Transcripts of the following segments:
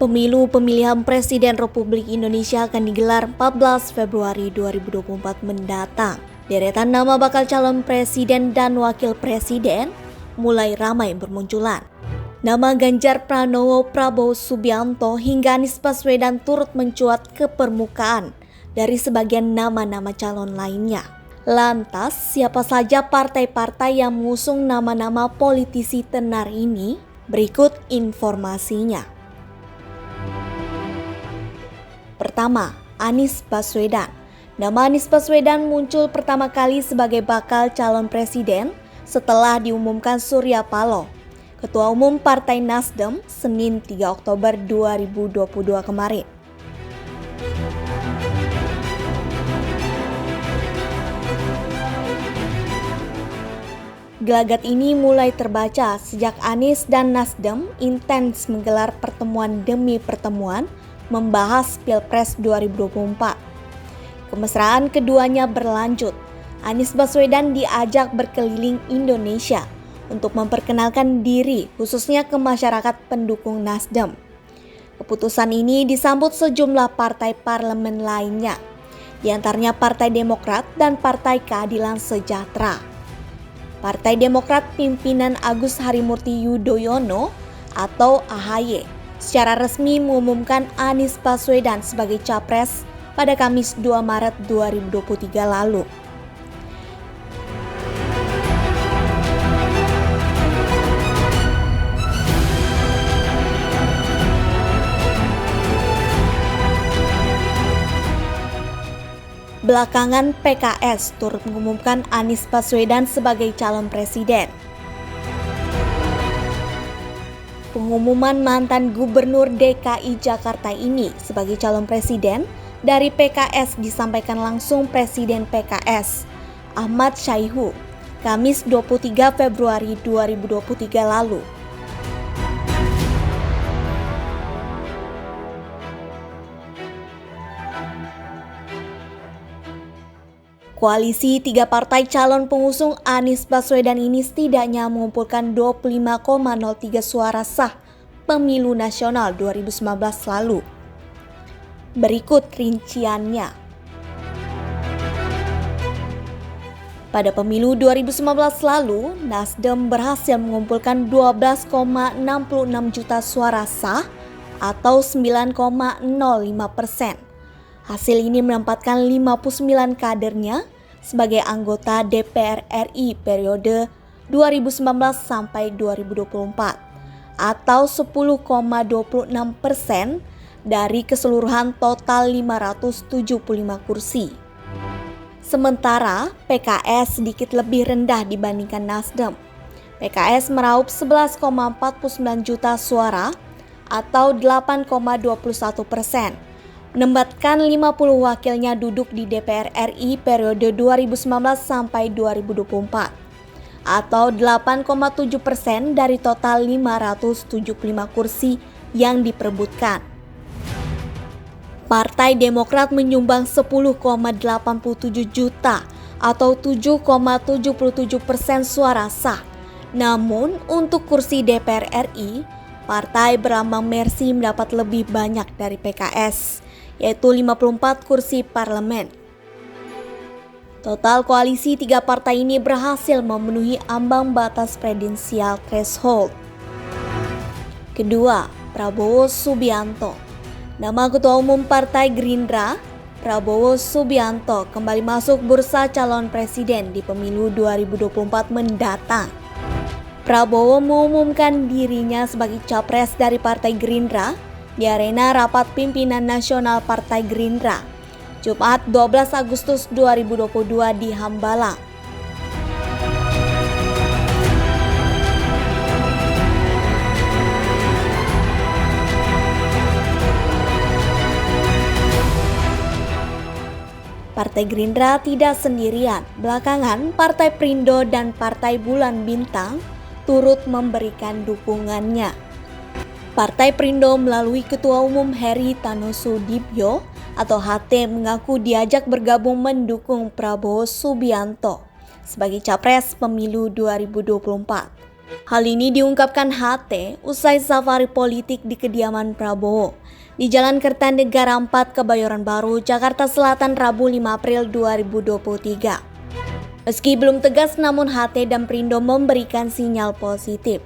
Pemilu pemilihan Presiden Republik Indonesia akan digelar 14 Februari 2024 mendatang. Deretan nama bakal calon presiden dan wakil presiden mulai ramai bermunculan. Nama Ganjar Pranowo, Prabowo Subianto hingga Anies Baswedan turut mencuat ke permukaan dari sebagian nama-nama calon lainnya. Lantas, siapa saja partai-partai yang mengusung nama-nama politisi tenar ini? Berikut informasinya. Pertama, Anies Baswedan. Nama Anies Baswedan muncul pertama kali sebagai bakal calon presiden setelah diumumkan Surya Paloh, Ketua Umum Partai Nasdem, Senin 3 Oktober 2022 kemarin. Gelagat ini mulai terbaca sejak Anies dan Nasdem intens menggelar pertemuan demi pertemuan membahas Pilpres 2024. Kemesraan keduanya berlanjut. Anies Baswedan diajak berkeliling Indonesia untuk memperkenalkan diri khususnya ke masyarakat pendukung Nasdem. Keputusan ini disambut sejumlah partai parlemen lainnya, di antaranya Partai Demokrat dan Partai Keadilan Sejahtera. Partai Demokrat pimpinan Agus Harimurti Yudhoyono atau AHY secara resmi mengumumkan Anies Baswedan sebagai capres pada Kamis 2 Maret 2023 lalu. Belakangan PKS turut mengumumkan Anies Baswedan sebagai calon presiden. Pengumuman mantan Gubernur DKI Jakarta ini sebagai calon presiden dari PKS disampaikan langsung Presiden PKS, Ahmad Syaihu, Kamis 23 Februari 2023 lalu. Koalisi tiga partai calon pengusung Anies Baswedan ini setidaknya mengumpulkan 25,03 suara sah pemilu nasional 2019 lalu. Berikut rinciannya. Pada pemilu 2019 lalu, Nasdem berhasil mengumpulkan 12,66 juta suara sah atau 9,05%. Hasil ini menempatkan 59 kadernya sebagai anggota DPR RI periode 2019 sampai 2024 atau 10,26% dari keseluruhan total 575 kursi. Sementara PKS sedikit lebih rendah dibandingkan Nasdem. PKS meraup 11,49 juta suara atau 8,21%. Menempatkan 50 wakilnya duduk di DPR RI periode 2019 sampai 2024 atau 8,7% dari total 575 kursi yang diperebutkan. Partai Demokrat menyumbang 10,87 juta atau 7,77% suara sah. Namun untuk kursi DPR RI, partai berlambang Mercy mendapat lebih banyak dari PKS, yaitu 54 kursi parlemen. Total koalisi tiga partai ini berhasil memenuhi ambang batas presidensial threshold. Kedua, Prabowo Subianto. Nama Ketua Umum Partai Gerindra, Prabowo Subianto, kembali masuk bursa calon presiden di pemilu 2024 mendatang. Prabowo mengumumkan dirinya sebagai capres dari Partai Gerindra di arena rapat pimpinan nasional Partai Gerindra, Jumat 12 Agustus 2022 di Hambalang. Partai Gerindra tidak sendirian. Belakangan, Partai Perindo dan Partai Bulan Bintang turut memberikan dukungannya. Partai Perindo melalui Ketua Umum Heri Tanoesoedibjo atau HT mengaku diajak bergabung mendukung Prabowo Subianto sebagai capres pemilu 2024. Hal ini diungkapkan HT usai safari politik di kediaman Prabowo di Jalan Kertanegara 4 Kebayoran Baru, Jakarta Selatan, Rabu 5 April 2023. Meski belum tegas, namun HT dan Perindo memberikan sinyal positif.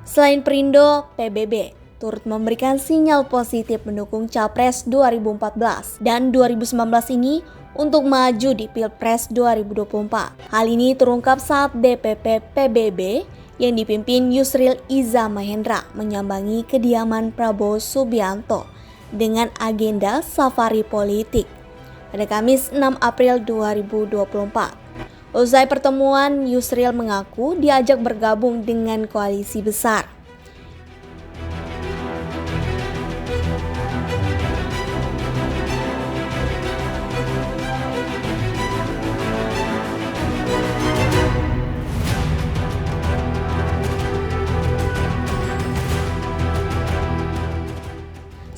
Selain Perindo, PBB turut memberikan sinyal positif mendukung Capres 2014 dan 2019 ini untuk maju di Pilpres 2024. Hal ini terungkap saat DPP PBB yang dipimpin Yusril Iza Mahendra menyambangi kediaman Prabowo Subianto dengan agenda safari politik pada Kamis 6 April 2024. Usai pertemuan, Yusril mengaku diajak bergabung dengan koalisi besar.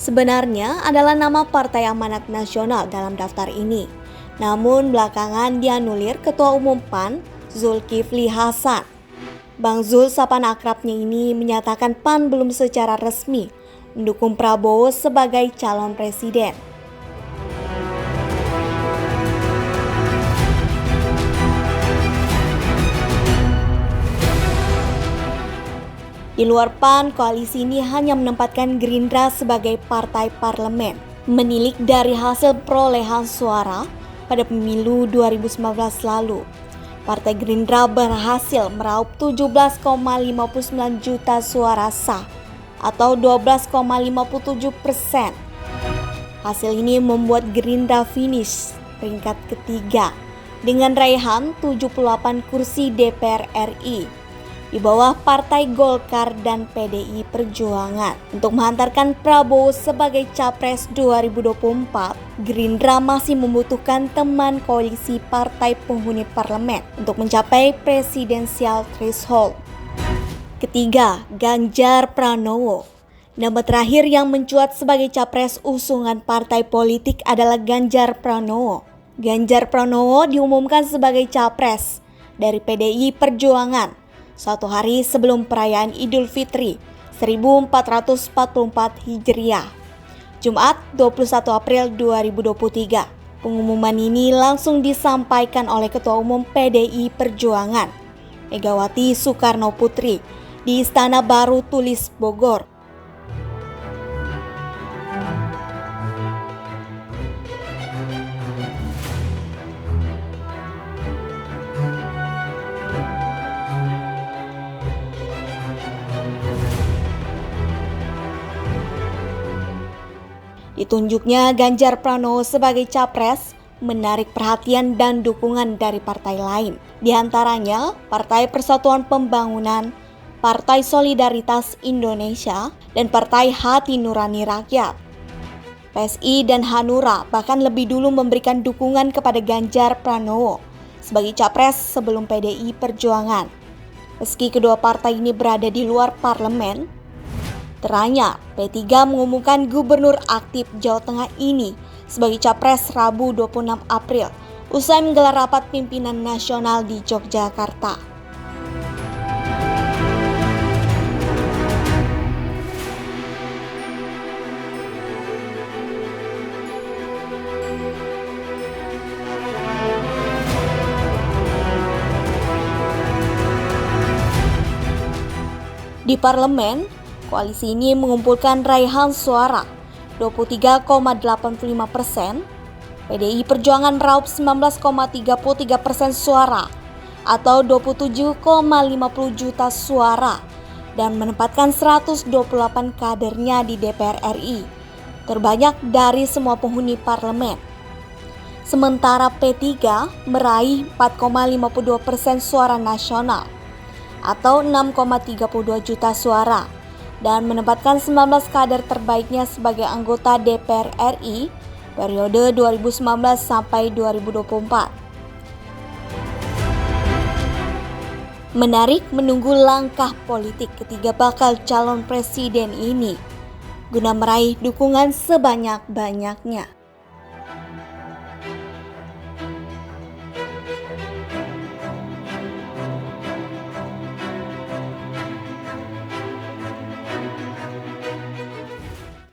Sebenarnya adalah nama Partai Amanat Nasional dalam daftar ini. Namun belakangan dianulir Ketua Umum PAN, Zulkifli Hasan. Bang Zul, sapaan akrabnya ini, menyatakan PAN belum secara resmi mendukung Prabowo sebagai calon presiden. Di luar PAN, koalisi ini hanya menempatkan Gerindra sebagai partai parlemen. Menilik dari hasil perolehan suara pada pemilu 2019 lalu, Partai Gerindra berhasil meraup 17,59 juta suara sah atau 12,57%. Hasil ini membuat Gerindra finish peringkat ketiga dengan raihan 78 kursi DPR RI di bawah Partai Golkar dan PDI Perjuangan. Untuk menghantarkan Prabowo sebagai Capres 2024, Gerindra masih membutuhkan teman koalisi partai penghuni parlemen untuk mencapai presidensial threshold. Ketiga, Ganjar Pranowo. Nama terakhir yang mencuat sebagai Capres usungan partai politik adalah Ganjar Pranowo. Ganjar Pranowo diumumkan sebagai Capres dari PDI Perjuangan satu hari sebelum perayaan Idul Fitri 1444 Hijriah, Jumat 21 April 2023. Pengumuman ini langsung disampaikan oleh Ketua Umum PDI Perjuangan, Megawati Soekarno Putri, di Istana Baru Tulis, Bogor. Ditunjuknya Ganjar Pranowo sebagai Capres menarik perhatian dan dukungan dari partai lain. Di antaranya Partai Persatuan Pembangunan, Partai Solidaritas Indonesia, dan Partai Hati Nurani Rakyat. PSI dan Hanura bahkan lebih dulu memberikan dukungan kepada Ganjar Pranowo sebagai Capres sebelum PDI Perjuangan. Meski kedua partai ini berada di luar parlemen, teranyar P3 mengumumkan gubernur aktif Jawa Tengah ini sebagai Capres Rabu 26 April usai menggelar rapat pimpinan nasional di Yogyakarta. Di parlemen, koalisi ini mengumpulkan raihan suara 23,85%, PDI Perjuangan meraup 19,33% suara atau 27,50 juta suara dan menempatkan 128 kadernya di DPR RI, terbanyak dari semua penghuni parlemen. Sementara P3 meraih 4,52% suara nasional atau 6,32 juta suara dan menempatkan 19 kader terbaiknya sebagai anggota DPR RI periode 2019 sampai 2024. Menarik menunggu langkah politik ketiga bakal calon presiden ini. guna meraih dukungan sebanyak-banyaknya.